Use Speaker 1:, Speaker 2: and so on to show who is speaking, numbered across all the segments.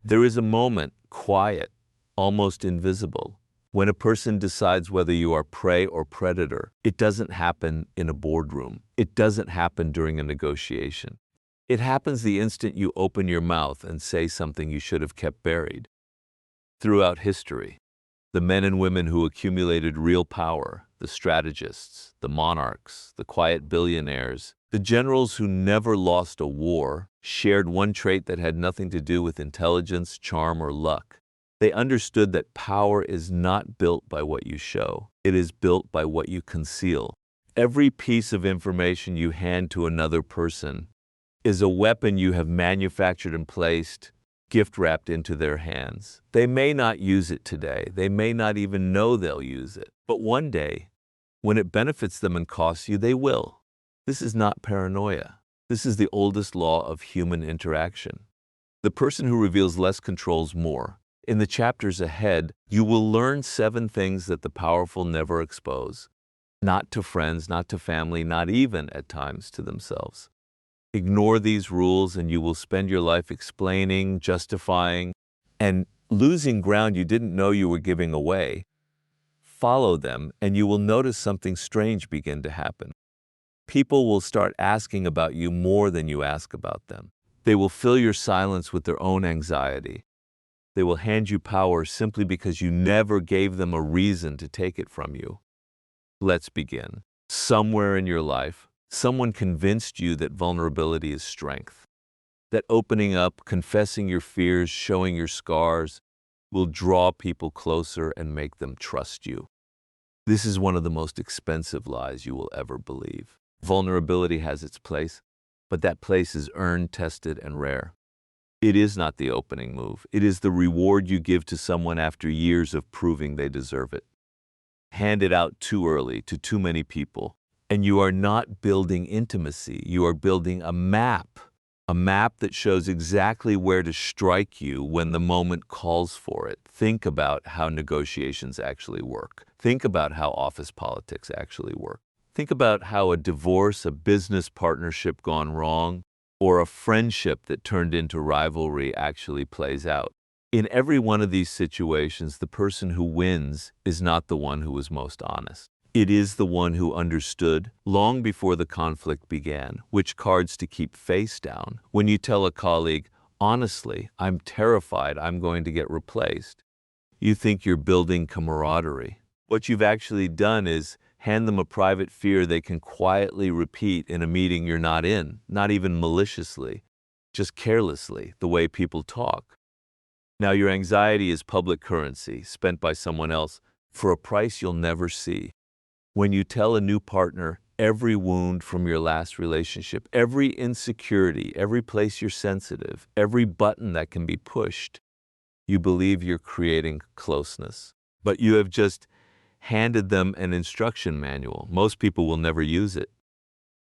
Speaker 1: There is a moment, quiet, almost invisible, when a person decides whether you are prey or predator. It doesn't happen in a boardroom. It doesn't happen during a negotiation. It happens the instant you open your mouth and say something you should have kept buried. Throughout history, the men and women who accumulated real power, the strategists, the monarchs, the quiet billionaires, the generals who never lost a war, shared one trait that had nothing to do with intelligence, charm, or luck. They understood that power is not built by what you show. It is built by what you conceal. Every piece of information you hand to another person is a weapon you have manufactured and placed, gift-wrapped into their hands. They may not use it today. They may not even know they'll use it. But one day, when it benefits them and costs you, they will. This is not paranoia. This is the oldest law of human interaction. The person who reveals less controls more. In the chapters ahead, you will learn 7 things that the powerful never expose. Not to friends, not to family, not even, at times, to themselves. Ignore these rules and you will spend your life explaining, justifying, and losing ground you didn't know you were giving away. Follow them and you will notice something strange begin to happen. People will start asking about you more than you ask about them. They will fill your silence with their own anxiety. They will hand you power simply because you never gave them a reason to take it from you. Let's begin. Somewhere in your life, someone convinced you that vulnerability is strength. That opening up, confessing your fears, showing your scars, will draw people closer and make them trust you. This is one of the most expensive lies you will ever believe. Vulnerability has its place, but that place is earned, tested, and rare. It is not the opening move. It is the reward you give to someone after years of proving they deserve it. Hand it out too early to too many people, and you are not building intimacy. You are building a map that shows exactly where to strike you when the moment calls for it. Think about how negotiations actually work. Think about how office politics actually work. Think about how a divorce, a business partnership gone wrong, or a friendship that turned into rivalry actually plays out. In every one of these situations, the person who wins is not the one who was most honest. It is the one who understood, long before the conflict began, which cards to keep face down. When you tell a colleague, honestly, I'm terrified I'm going to get replaced, you think you're building camaraderie. What you've actually done is hand them a private fear they can quietly repeat in a meeting you're not in, not even maliciously, just carelessly, the way people talk. Now your anxiety is public currency spent by someone else for a price you'll never see. When you tell a new partner every wound from your last relationship, every insecurity, every place you're sensitive, every button that can be pushed, you believe you're creating closeness. But you have just handed them an instruction manual. Most people will never use it.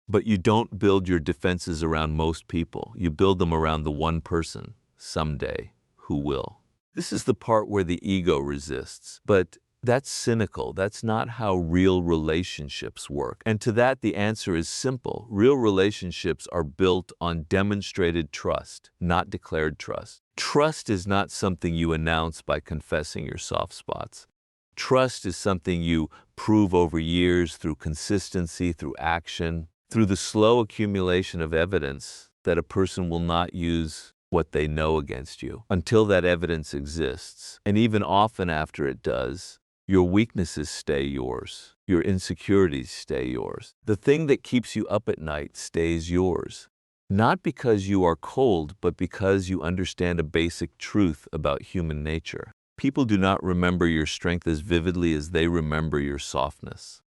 Speaker 1: But you don't build your defenses around most people. You build them around the one person, someday, who will. This is the part where the ego resists. But that's cynical. That's not how real relationships work. And to that, the answer is simple. Real relationships are built on demonstrated trust, not declared trust. Trust is not something you announce by confessing your soft spots. Trust is something you prove over years through consistency, through action, through the slow accumulation of evidence that a person will not use what they know against you until that evidence exists. And even often after it does, your weaknesses stay yours. Your insecurities stay yours. The thing that keeps you up at night stays yours. Not because you are cold, but because you understand a basic truth about human nature. People do not remember your strength as vividly as they remember your softness.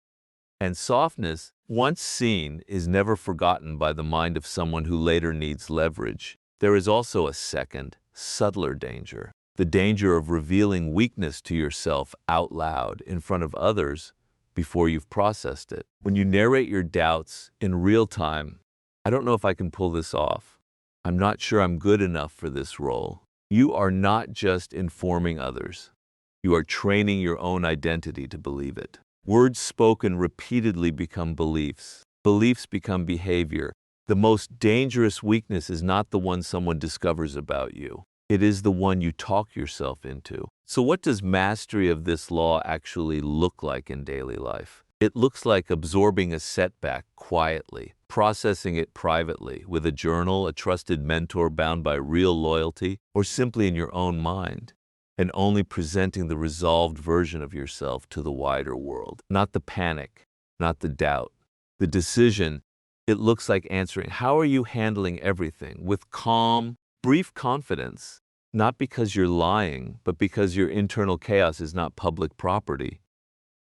Speaker 1: And softness, once seen, is never forgotten by the mind of someone who later needs leverage. There is also a second, subtler danger. The danger of revealing weakness to yourself out loud in front of others before you've processed it. When you narrate your doubts in real time, I don't know if I can pull this off. I'm not sure I'm good enough for this role. You are not just informing others. You are training your own identity to believe it. Words spoken repeatedly become beliefs. Beliefs become behavior. The most dangerous weakness is not the one someone discovers about you. It is the one you talk yourself into. So what does mastery of this law actually look like in daily life? It looks like absorbing a setback quietly, processing it privately with a journal, a trusted mentor bound by real loyalty, or simply in your own mind, and only presenting the resolved version of yourself to the wider world. Not the panic, not the doubt. The decision, it looks like answering, how are you handling everything? With calm, brief confidence, not because you're lying, but because your internal chaos is not public property.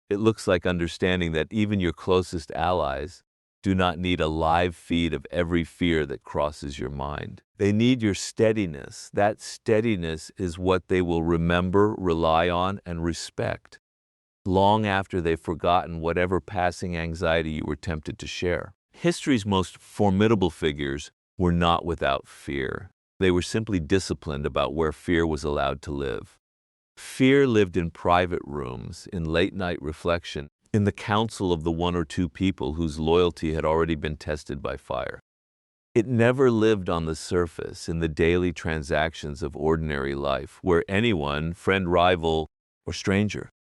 Speaker 1: It looks like understanding that even your closest allies do not need a live feed of every fear that crosses your mind. They need your steadiness. That steadiness is what they will remember, rely on, and respect long after they've forgotten whatever passing anxiety you were tempted to share. History's most formidable figures were not without fear. They were simply disciplined about where fear was allowed to live. Fear lived in private rooms, in late-night reflection, in the counsel of the one or two people whose loyalty had already been tested by fire. It never lived on the surface, in the daily transactions of ordinary life, where anyone, friend, rival, or stranger,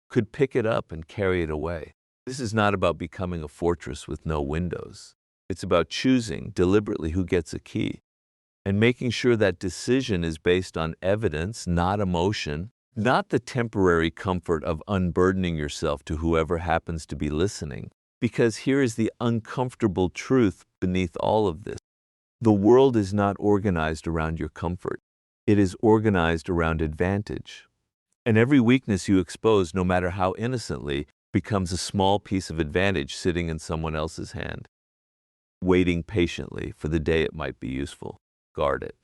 Speaker 1: could pick it up and carry it away. This is not about becoming a fortress with no windows. It's about choosing deliberately who gets a key, and making sure that decision is based on evidence, not emotion, not the temporary comfort of unburdening yourself to whoever happens to be listening. Because here is the uncomfortable truth beneath all of this. The world is not organized around your comfort. It is organized around advantage. And every weakness you expose, no matter how innocently, becomes a small piece of advantage sitting in someone else's hand, waiting patiently for the day it might be useful. Guard it.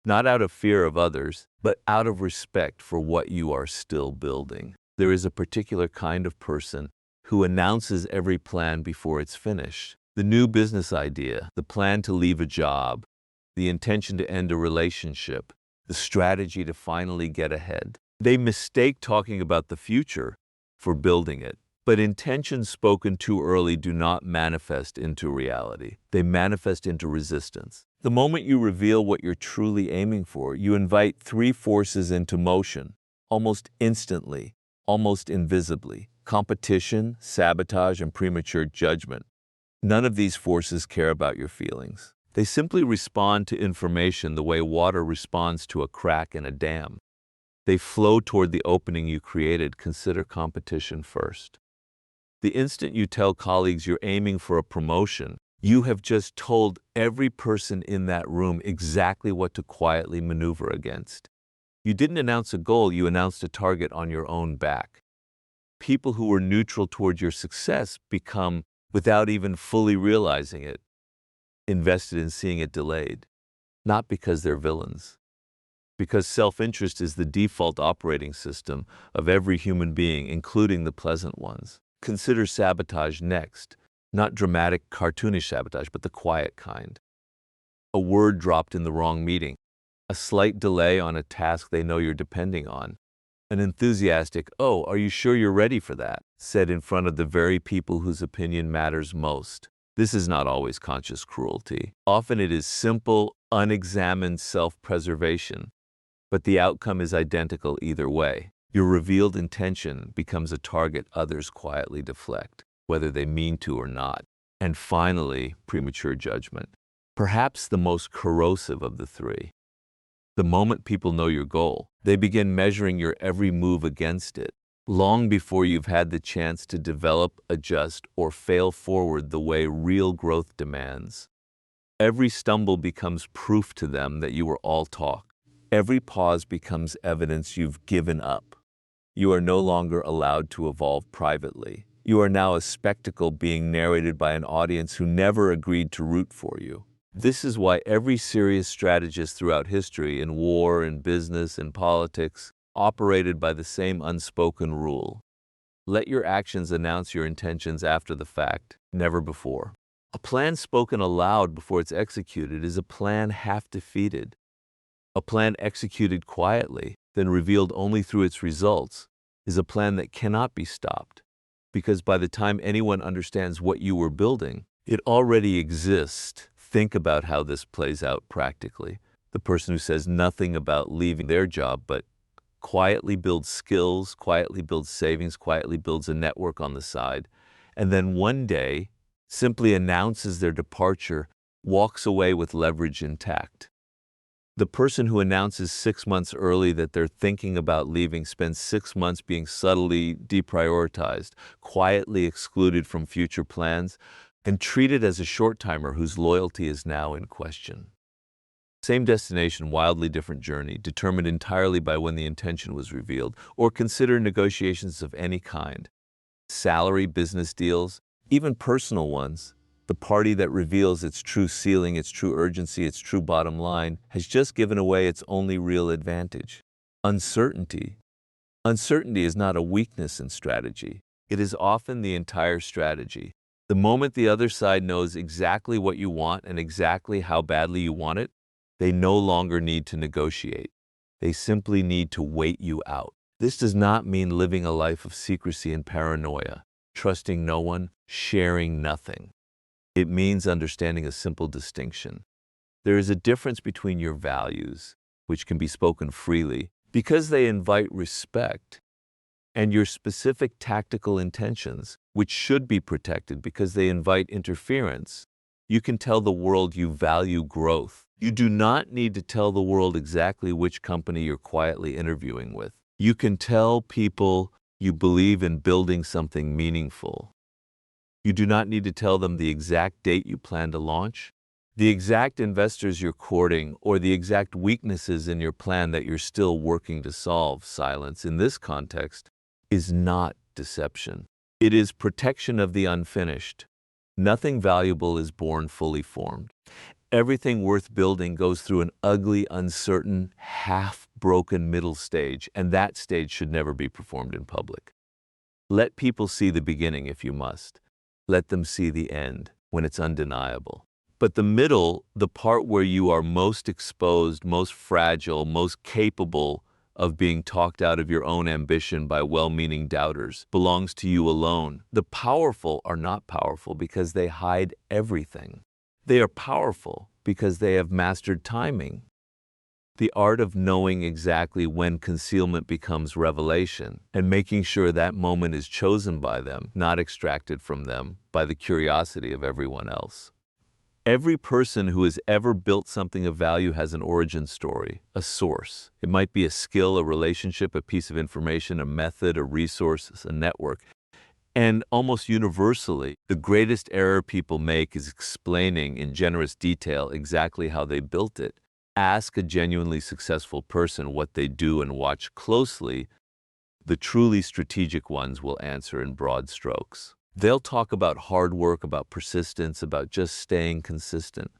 Speaker 1: Not out of fear of others, but out of respect for what you are still building. There is a particular kind of person who announces every plan before it's finished. The new business idea, the plan to leave a job, the intention to end a relationship, the strategy to finally get ahead. They mistake talking about the future for building it. But intentions spoken too early do not manifest into reality. They manifest into resistance. The moment you reveal what you're truly aiming for, you invite three forces into motion, almost instantly, almost invisibly: competition, sabotage, and premature judgment. None of these forces care about your feelings. They simply respond to information the way water responds to a crack in a dam. They flow toward the opening you created. Consider competition first. The instant you tell colleagues you're aiming for a promotion, you have just told every person in that room exactly what to quietly maneuver against. You didn't announce a goal, you announced a target on your own back. People who were neutral toward your success become, without even fully realizing it, invested in seeing it delayed. Not because they're villains. Because self-interest is the default operating system of every human being, including the pleasant ones. Consider sabotage next. Not dramatic, cartoonish sabotage, but the quiet kind. A word dropped in the wrong meeting. A slight delay on a task they know you're depending on. An enthusiastic, "Oh, are you sure you're ready for that?" said in front of the very people whose opinion matters most. This is not always conscious cruelty. Often it is simple, unexamined self-preservation. But the outcome is identical either way. Your revealed intention becomes a target others quietly deflect, whether they mean to or not. And finally, premature judgment. Perhaps the most corrosive of the three. The moment people know your goal, they begin measuring your every move against it, long before you've had the chance to develop, adjust, or fail forward the way real growth demands. Every stumble becomes proof to them that you were all talk. Every pause becomes evidence you've given up. You are no longer allowed to evolve privately. You are now a spectacle being narrated by an audience who never agreed to root for you. This is why every serious strategist throughout history, in war, in business, in politics, operated by the same unspoken rule. Let your actions announce your intentions after the fact, never before. A plan spoken aloud before it's executed is a plan half defeated. A plan executed quietly, then revealed only through its results, is a plan that cannot be stopped, because by the time anyone understands what you were building, it already exists. Think about how this plays out practically. The person who says nothing about leaving their job, but quietly builds skills, quietly builds savings, quietly builds a network on the side, and then one day simply announces their departure, walks away with leverage intact. The person who announces 6 months early that they're thinking about leaving spends 6 months being subtly deprioritized, quietly excluded from future plans, and treated as a short-timer whose loyalty is now in question. Same destination, wildly different journey, determined entirely by when the intention was revealed, or consider negotiations of any kind. Salary, business deals, even personal ones. The party that reveals its true ceiling, its true urgency, its true bottom line, has just given away its only real advantage. Uncertainty. Uncertainty is not a weakness in strategy. It is often the entire strategy. The moment the other side knows exactly what you want and exactly how badly you want it, they no longer need to negotiate. They simply need to wait you out. This does not mean living a life of secrecy and paranoia, trusting no one, sharing nothing. It means understanding a simple distinction. There is a difference between your values, which can be spoken freely because they invite respect, and your specific tactical intentions, which should be protected because they invite interference. You can tell the world you value growth. You do not need to tell the world exactly which company you're quietly interviewing with. You can tell people you believe in building something meaningful. You do not need to tell them the exact date you plan to launch, the exact investors you're courting, or the exact weaknesses in your plan that you're still working to solve. Silence, in this context, is not deception. It is protection of the unfinished. Nothing valuable is born fully formed. Everything worth building goes through an ugly, uncertain, half-broken middle stage, and that stage should never be performed in public. Let people see the beginning if you must. Let them see the end when it's undeniable. But the middle, the part where you are most exposed, most fragile, most capable of being talked out of your own ambition by well-meaning doubters, belongs to you alone. The powerful are not powerful because they hide everything. They are powerful because they have mastered timing, the art of knowing exactly when concealment becomes revelation, and making sure that moment is chosen by them, not extracted from them by the curiosity of everyone else. Every person who has ever built something of value has an origin story, a source. It might be a skill, a relationship, a piece of information, a method, a resource, a network. And almost universally, the greatest error people make is explaining in generous detail exactly how they built it. Ask a genuinely successful person what they do and watch closely. The truly strategic ones will answer in broad strokes. They'll talk about hard work, about persistence, about just staying consistent.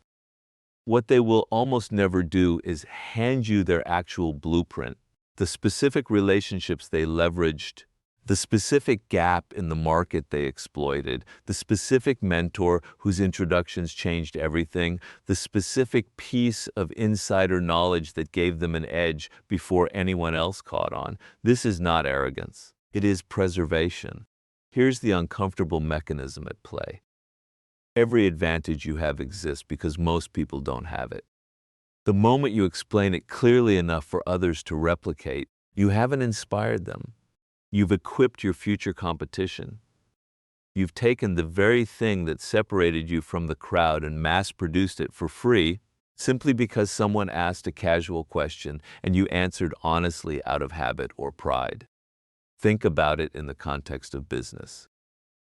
Speaker 1: What they will almost never do is hand you their actual blueprint, the specific relationships they leveraged, the specific gap in the market they exploited, the specific mentor whose introductions changed everything, the specific piece of insider knowledge that gave them an edge before anyone else caught on. This is not arrogance. It is preservation. Here's the uncomfortable mechanism at play. Every advantage you have exists because most people don't have it. The moment you explain it clearly enough for others to replicate, you haven't inspired them. You've equipped your future competition. You've taken the very thing that separated you from the crowd and mass-produced it for free simply because someone asked a casual question and you answered honestly out of habit or pride. Think about it in the context of business.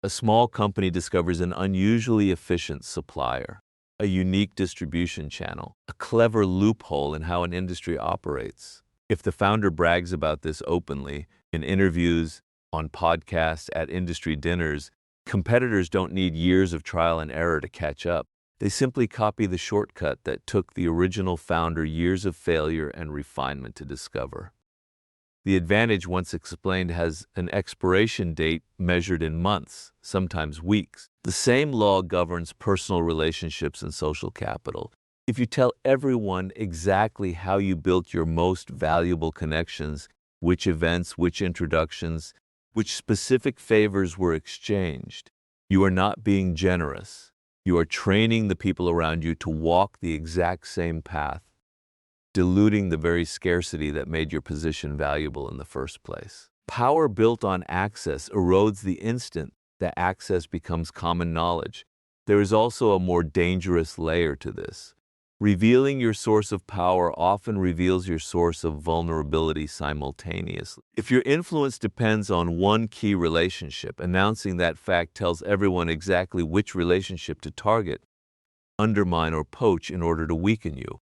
Speaker 1: A small company discovers an unusually efficient supplier, a unique distribution channel, a clever loophole in how an industry operates. If the founder brags about this openly, in interviews, on podcasts, at industry dinners, competitors don't need years of trial and error to catch up. They simply copy the shortcut that took the original founder years of failure and refinement to discover. The advantage, once explained, has an expiration date measured in months, sometimes weeks. The same law governs personal relationships and social capital. If you tell everyone exactly how you built your most valuable connections, which events, which introductions, which specific favors were exchanged, you are not being generous. You are training the people around you to walk the exact same path. diluting the very scarcity that made your position valuable in the first place. Power built on access erodes the instant that access becomes common knowledge. There is also a more dangerous layer to this. Revealing your source of power often reveals your source of vulnerability simultaneously. If your influence depends on one key relationship, announcing that fact tells everyone exactly which relationship to target, undermine, or poach in order to weaken you.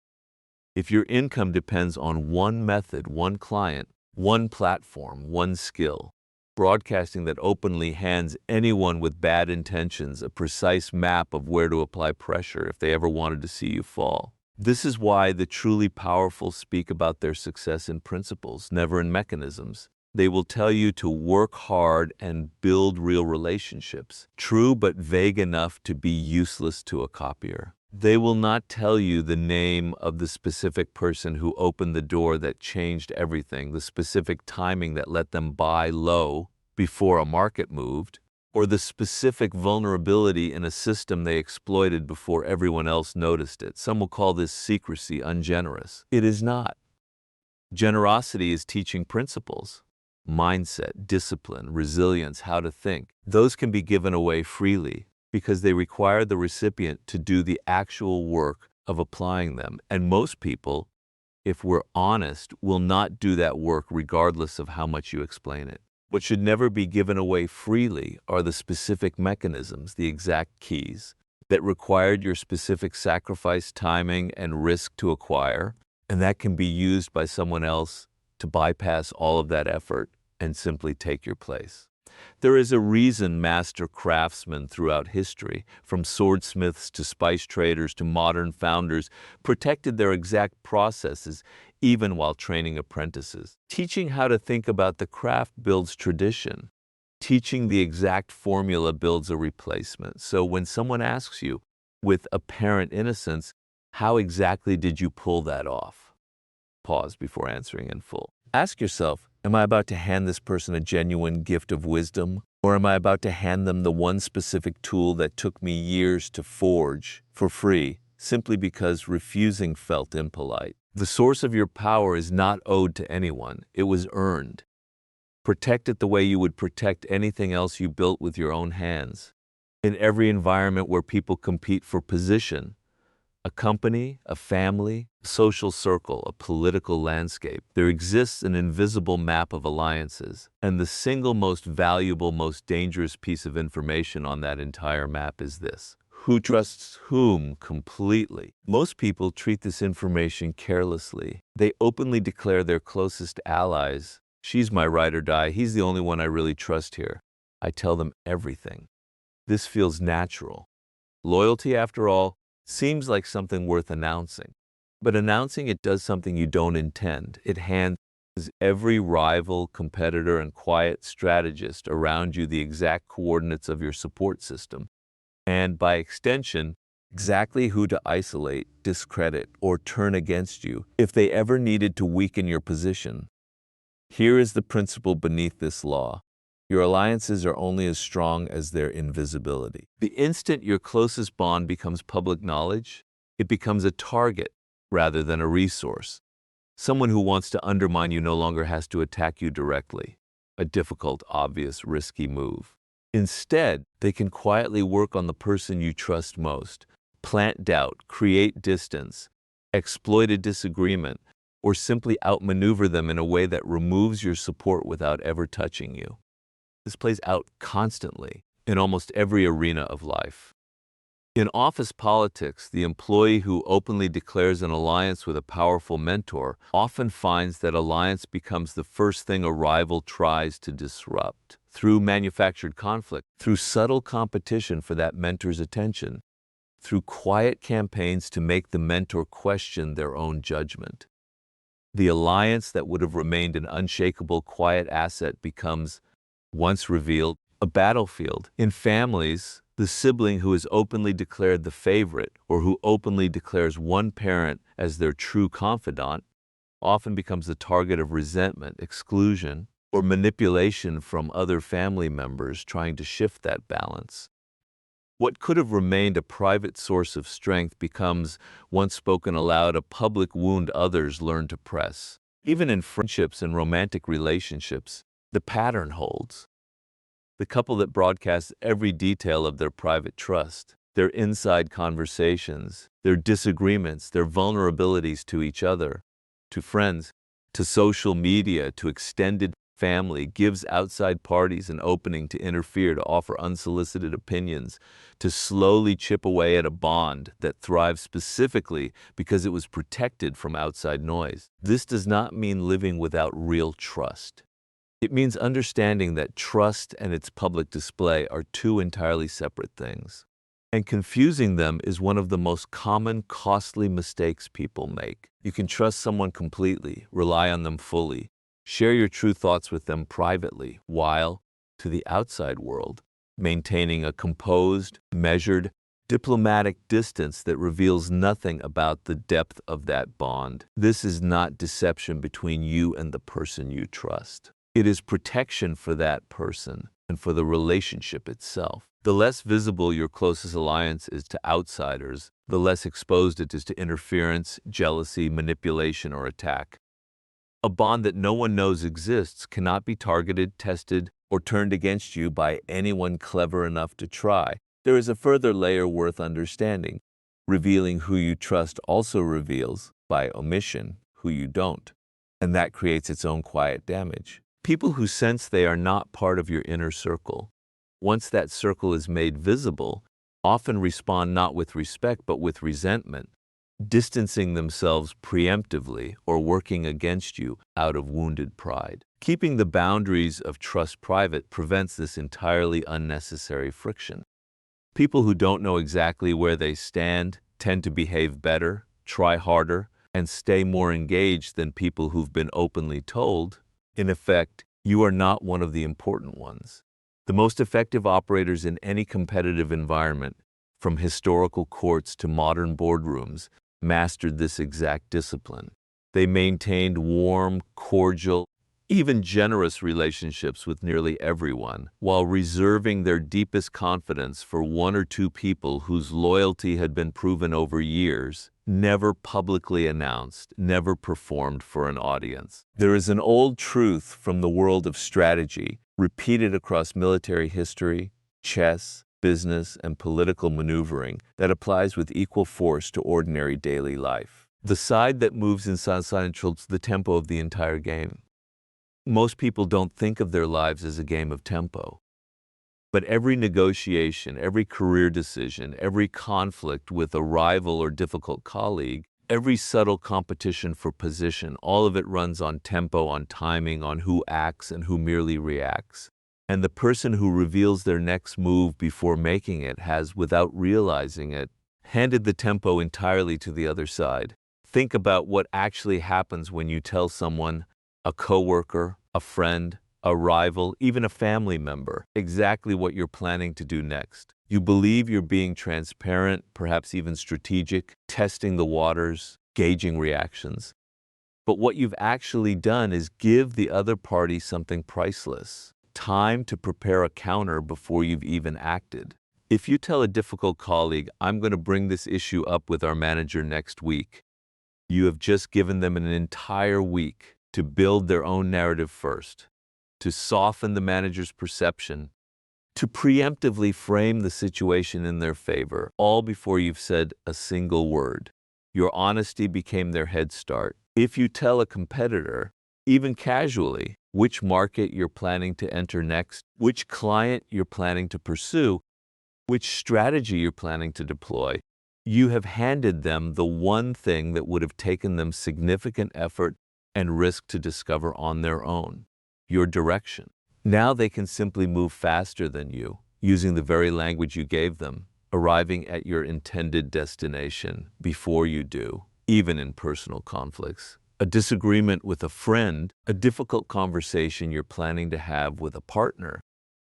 Speaker 1: If your income depends on one method, one client, one platform, one skill, broadcasting that openly hands anyone with bad intentions a precise map of where to apply pressure if they ever wanted to see you fall. This is why the truly powerful speak about their success in principles, never in mechanisms. They will tell you to work hard and build real relationships, true but vague enough to be useless to a copier. They will not tell you the name of the specific person who opened the door that changed everything, the specific timing that let them buy low before a market moved, or the specific vulnerability in a system they exploited before everyone else noticed it. Some will call this secrecy ungenerous. It is not. Generosity is teaching principles, mindset, discipline, resilience, how to think. Those can be given away freely, because they require the recipient to do the actual work of applying them. And most people, if we're honest, will not do that work regardless of how much you explain it. What should never be given away freely are the specific mechanisms, the exact keys, that required your specific sacrifice, timing, and risk to acquire, and that can be used by someone else to bypass all of that effort and simply take your place. There is a reason master craftsmen throughout history, from swordsmiths to spice traders to modern founders, protected their exact processes even while training apprentices. Teaching how to think about the craft builds tradition. Teaching the exact formula builds a replacement. So when someone asks you, with apparent innocence, how exactly did you pull that off? Pause before answering in full. Ask yourself, am I about to hand this person a genuine gift of wisdom? Or am I about to hand them the one specific tool that took me years to forge for free, simply because refusing felt impolite? The source of your power is not owed to anyone. It was earned. Protect it the way you would protect anything else you built with your own hands. In every environment where people compete for position, a company, a family, a social circle, a political landscape, there exists an invisible map of alliances, and the single most valuable, most dangerous piece of information on that entire map is this: who trusts whom completely. Most people treat this information carelessly. They openly declare their closest allies, "She's my ride or die, he's the only one I really trust here." I tell them everything. This feels natural. Loyalty, after all, seems like something worth announcing. But announcing it does something you don't intend. It hands every rival, competitor, and quiet strategist around you the exact coordinates of your support system, and by extension, exactly who to isolate, discredit, or turn against you if they ever needed to weaken your position. Here is the principle beneath this law. Your alliances are only as strong as their invisibility. The instant your closest bond becomes public knowledge, it becomes a target rather than a resource. Someone who wants to undermine you no longer has to attack you directly, a difficult, obvious, risky move. Instead, they can quietly work on the person you trust most, plant doubt, create distance, exploit a disagreement, or simply outmaneuver them in a way that removes your support without ever touching you. This plays out constantly in almost every arena of life. In office politics, the employee who openly declares an alliance with a powerful mentor often finds that alliance becomes the first thing a rival tries to disrupt. Through manufactured conflict, through subtle competition for that mentor's attention, through quiet campaigns to make the mentor question their own judgment. The alliance that would have remained an unshakable, quiet asset becomes, once revealed, a battlefield. In families, the sibling who is openly declared the favorite, or who openly declares one parent as their true confidant, often becomes the target of resentment, exclusion, or manipulation from other family members trying to shift that balance. What could have remained a private source of strength becomes, once spoken aloud, a public wound others learn to press. Even in friendships and romantic relationships, the pattern holds. The couple that broadcasts every detail of their private trust, their inside conversations, their disagreements, their vulnerabilities to each other, to friends, to social media, to extended family, gives outside parties an opening to interfere, to offer unsolicited opinions, to slowly chip away at a bond that thrives specifically because it was protected from outside noise. This does not mean living without real trust. It means understanding that trust and its public display are two entirely separate things. And confusing them is one of the most common, costly mistakes people make. You can trust someone completely, rely on them fully, share your true thoughts with them privately, while, to the outside world, maintaining a composed, measured, diplomatic distance that reveals nothing about the depth of that bond. This is not deception between you and the person you trust. It is protection for that person and for the relationship itself. The less visible your closest alliance is to outsiders, the less exposed it is to interference, jealousy, manipulation, or attack. A bond that no one knows exists cannot be targeted, tested, or turned against you by anyone clever enough to try. There is a further layer worth understanding. Revealing who you trust also reveals, by omission, who you don't. And that creates its own quiet damage. People who sense they are not part of your inner circle, once that circle is made visible, often respond not with respect but with resentment, distancing themselves preemptively or working against you out of wounded pride. Keeping the boundaries of trust private prevents this entirely unnecessary friction. People who don't know exactly where they stand tend to behave better, try harder, and stay more engaged than people who've been openly told, in effect, you are not one of the important ones. The most effective operators in any competitive environment, from historical courts to modern boardrooms, mastered this exact discipline. They maintained warm, cordial, even generous relationships with nearly everyone, while reserving their deepest confidence for one or two people whose loyalty had been proven over years, never publicly announced, never performed for an audience. There is an old truth from the world of strategy, repeated across military history, chess, business, and political maneuvering, that applies with equal force to ordinary daily life. The side that moves inside controls the tempo of the entire game. Most people don't think of their lives as a game of tempo. But every negotiation, every career decision, every conflict with a rival or difficult colleague, every subtle competition for position, all of it runs on tempo, on timing, on who acts and who merely reacts. And the person who reveals their next move before making it has, without realizing it, handed the tempo entirely to the other side. Think about what actually happens when you tell someone, a coworker, a friend, a rival, even a family member, exactly what you're planning to do next. You believe you're being transparent, perhaps even strategic, testing the waters, gauging reactions. But what you've actually done is give the other party something priceless, time to prepare a counter before you've even acted. If you tell a difficult colleague, I'm going to bring this issue up with our manager next week, you have just given them an entire week to build their own narrative first, to soften the manager's perception, to preemptively frame the situation in their favor, all before you've said a single word. Your honesty became their head start. If you tell a competitor, even casually, which market you're planning to enter next, which client you're planning to pursue, which strategy you're planning to deploy, you have handed them the one thing that would have taken them significant effort and risk to discover on their own, your direction. Now they can simply move faster than you, using the very language you gave them, arriving at your intended destination before you do, even in personal conflicts. A disagreement with a friend, a difficult conversation you're planning to have with a partner,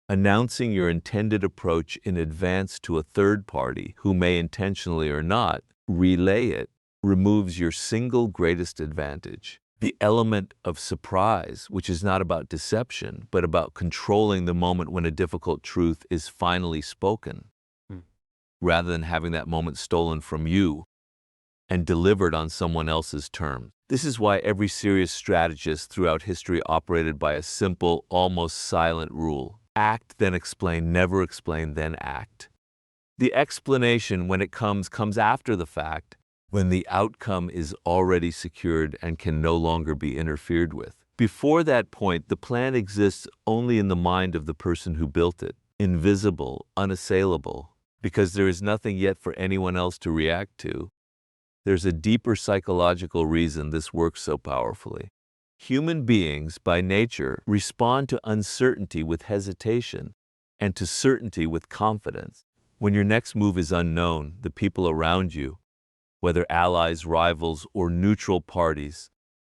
Speaker 1: announcing your intended approach in advance to a third party who may intentionally or not relay it, removes your single greatest advantage. The element of surprise, which is not about deception, but about controlling the moment when a difficult truth is finally spoken. rather than having that moment stolen from you and delivered on someone else's terms. This is why every serious strategist throughout history operated by a simple, almost silent rule. Act, then explain, never explain, then act. The explanation, when it comes after the fact, when the outcome is already secured and can no longer be interfered with. Before that point, the plan exists only in the mind of the person who built it, invisible, unassailable, because there is nothing yet for anyone else to react to. There's a deeper psychological reason this works so powerfully. Human beings, by nature, respond to uncertainty with hesitation and to certainty with confidence. When your next move is unknown, the people around you, whether allies, rivals, or neutral parties,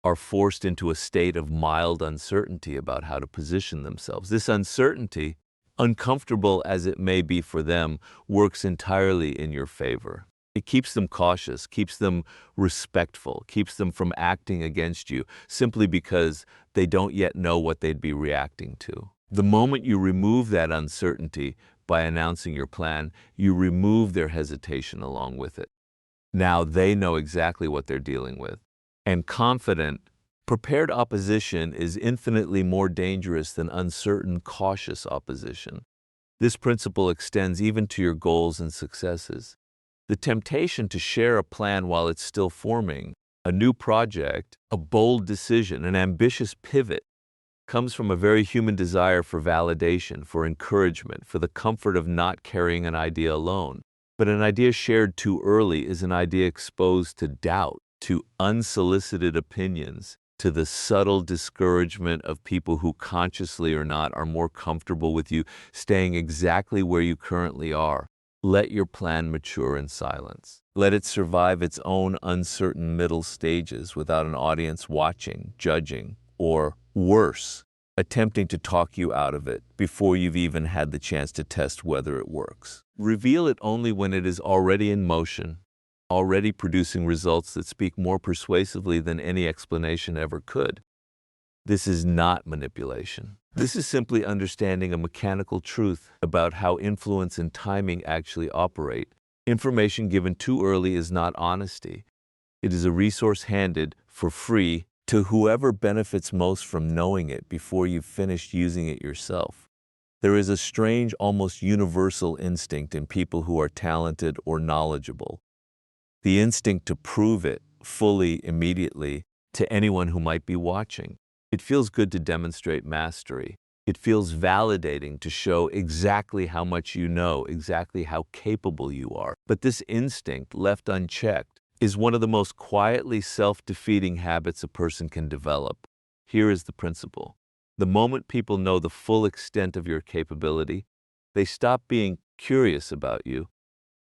Speaker 1: are forced into a state of mild uncertainty about how to position themselves. This uncertainty, uncomfortable as it may be for them, works entirely in your favor. It keeps them cautious, keeps them respectful, keeps them from acting against you simply because they don't yet know what they'd be reacting to. The moment you remove that uncertainty by announcing your plan, you remove their hesitation along with it. Now they know exactly what they're dealing with. And confident, prepared opposition is infinitely more dangerous than uncertain, cautious opposition. This principle extends even to your goals and successes. The temptation to share a plan while it's still forming, a new project, a bold decision, an ambitious pivot, comes from a very human desire for validation, for encouragement, for the comfort of not carrying an idea alone. But an idea shared too early is an idea exposed to doubt, to unsolicited opinions, to the subtle discouragement of people who consciously or not are more comfortable with you staying exactly where you currently are. Let your plan mature in silence. Let it survive its own uncertain middle stages without an audience watching, judging, or worse, attempting to talk you out of it before you've even had the chance to test whether it works. Reveal it only when it is already in motion, already producing results that speak more persuasively than any explanation ever could. This is not manipulation. This is simply understanding a mechanical truth about how influence and timing actually operate. Information given too early is not honesty. It is a resource handed for free to whoever benefits most from knowing it before you've finished using it yourself. There is a strange, almost universal instinct in people who are talented or knowledgeable. The instinct to prove it fully, immediately, to anyone who might be watching. It feels good to demonstrate mastery. It feels validating to show exactly how much you know, exactly how capable you are. But this instinct, left unchecked, is one of the most quietly self-defeating habits a person can develop. Here is the principle. The moment people know the full extent of your capability, they stop being curious about you,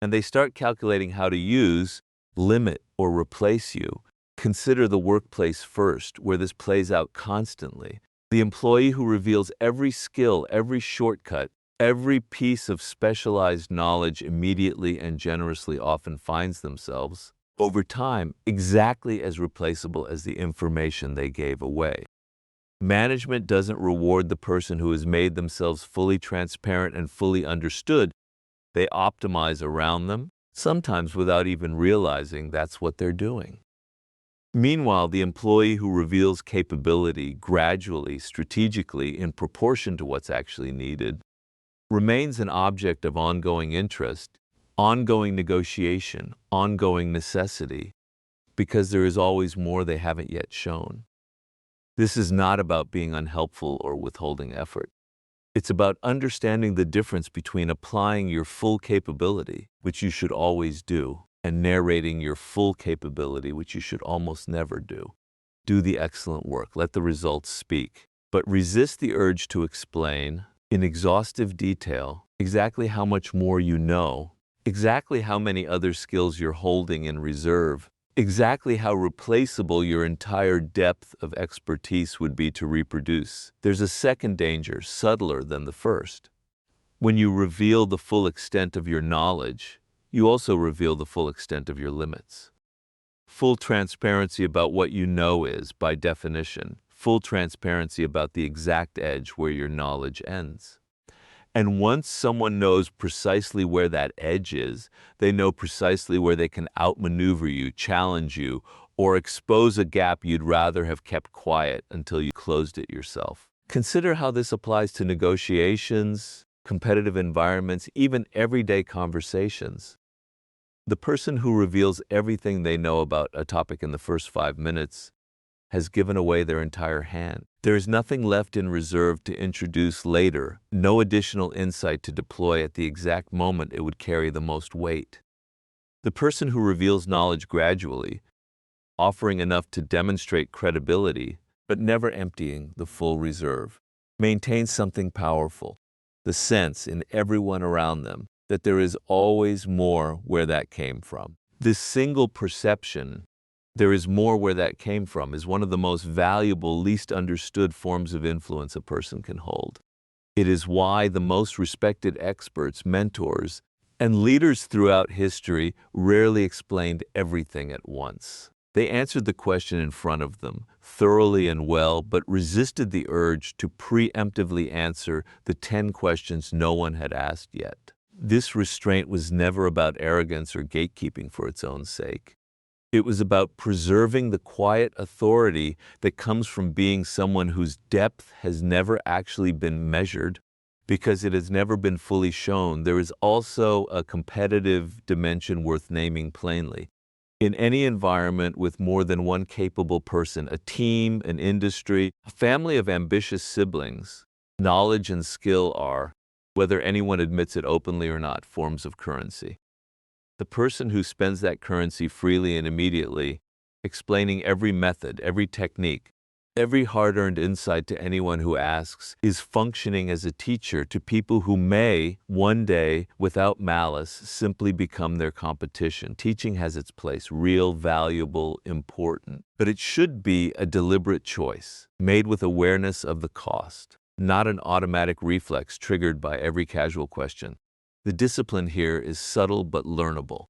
Speaker 1: and they start calculating how to use, limit, or replace you. Consider the workplace first, where this plays out constantly. The employee who reveals every skill, every shortcut, every piece of specialized knowledge immediately and generously often finds themselves, over time, exactly as replaceable as the information they gave away. Management doesn't reward the person who has made themselves fully transparent and fully understood. They optimize around them, sometimes without even realizing that's what they're doing. Meanwhile, the employee who reveals capability gradually, strategically, in proportion to what's actually needed, remains an object of ongoing interest, ongoing negotiation, ongoing necessity, because there is always more they haven't yet shown. This is not about being unhelpful or withholding effort. It's about understanding the difference between applying your full capability, which you should always do, and narrating your full capability, which you should almost never do. Do the excellent work. Let the results speak. But resist the urge to explain, in exhaustive detail, exactly how much more you know, exactly how many other skills you're holding in reserve, exactly how replaceable your entire depth of expertise would be to reproduce. There's a second danger, subtler than the first. When you reveal the full extent of your knowledge, you also reveal the full extent of your limits. Full transparency about what you know is, by definition, full transparency about the exact edge where your knowledge ends. And once someone knows precisely where that edge is, they know precisely where they can outmaneuver you, challenge you, or expose a gap you'd rather have kept quiet until you closed it yourself. Consider how this applies to negotiations, competitive environments, even everyday conversations. The person who reveals everything they know about a topic in the first 5 minutes has given away their entire hand. There is nothing left in reserve to introduce later, no additional insight to deploy at the exact moment it would carry the most weight. The person who reveals knowledge gradually, offering enough to demonstrate credibility, but never emptying the full reserve, maintains something powerful, the sense in everyone around them that there is always more where that came from. This single perception, there is more where that came from, is one of the most valuable, least understood forms of influence a person can hold. It is why the most respected experts, mentors, and leaders throughout history rarely explained everything at once. They answered the question in front of them, thoroughly and well, but resisted the urge to preemptively answer the 10 questions no one had asked yet. This restraint was never about arrogance or gatekeeping for its own sake. It was about preserving the quiet authority that comes from being someone whose depth has never actually been measured. Because it has never been fully shown, there is also a competitive dimension worth naming plainly. In any environment with more than one capable person, a team, an industry, a family of ambitious siblings, knowledge and skill are, whether anyone admits it openly or not, forms of currency. The person who spends that currency freely and immediately, explaining every method, every technique, every hard-earned insight to anyone who asks, is functioning as a teacher to people who may, one day, without malice, simply become their competition. Teaching has its place, real, valuable, important. But it should be a deliberate choice, made with awareness of the cost, not an automatic reflex triggered by every casual question. The discipline here is subtle but learnable.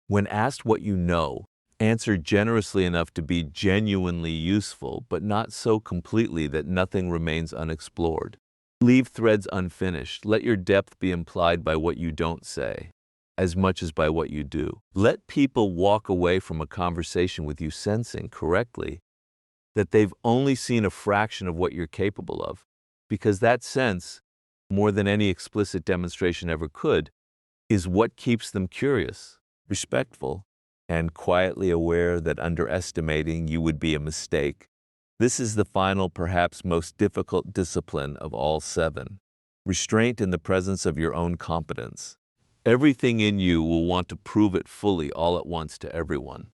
Speaker 1: When asked what you know, answer generously enough to be genuinely useful, but not so completely that nothing remains unexplored. Leave threads unfinished. Let your depth be implied by what you don't say, as much as by what you do. Let people walk away from a conversation with you sensing correctly that they've only seen a fraction of what you're capable of, because that sense, more than any explicit demonstration ever could, is what keeps them curious, respectful, and quietly aware that underestimating you would be a mistake. This is the final, perhaps most difficult discipline of all 7. Restraint in the presence of your own competence. Everything in you will want to prove it fully all at once to everyone.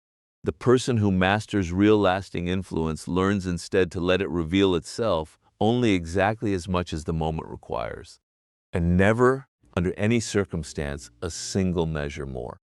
Speaker 1: The person who masters real lasting influence learns instead to let it reveal itself only exactly as much as the moment requires, and never, under any circumstance, a single measure more.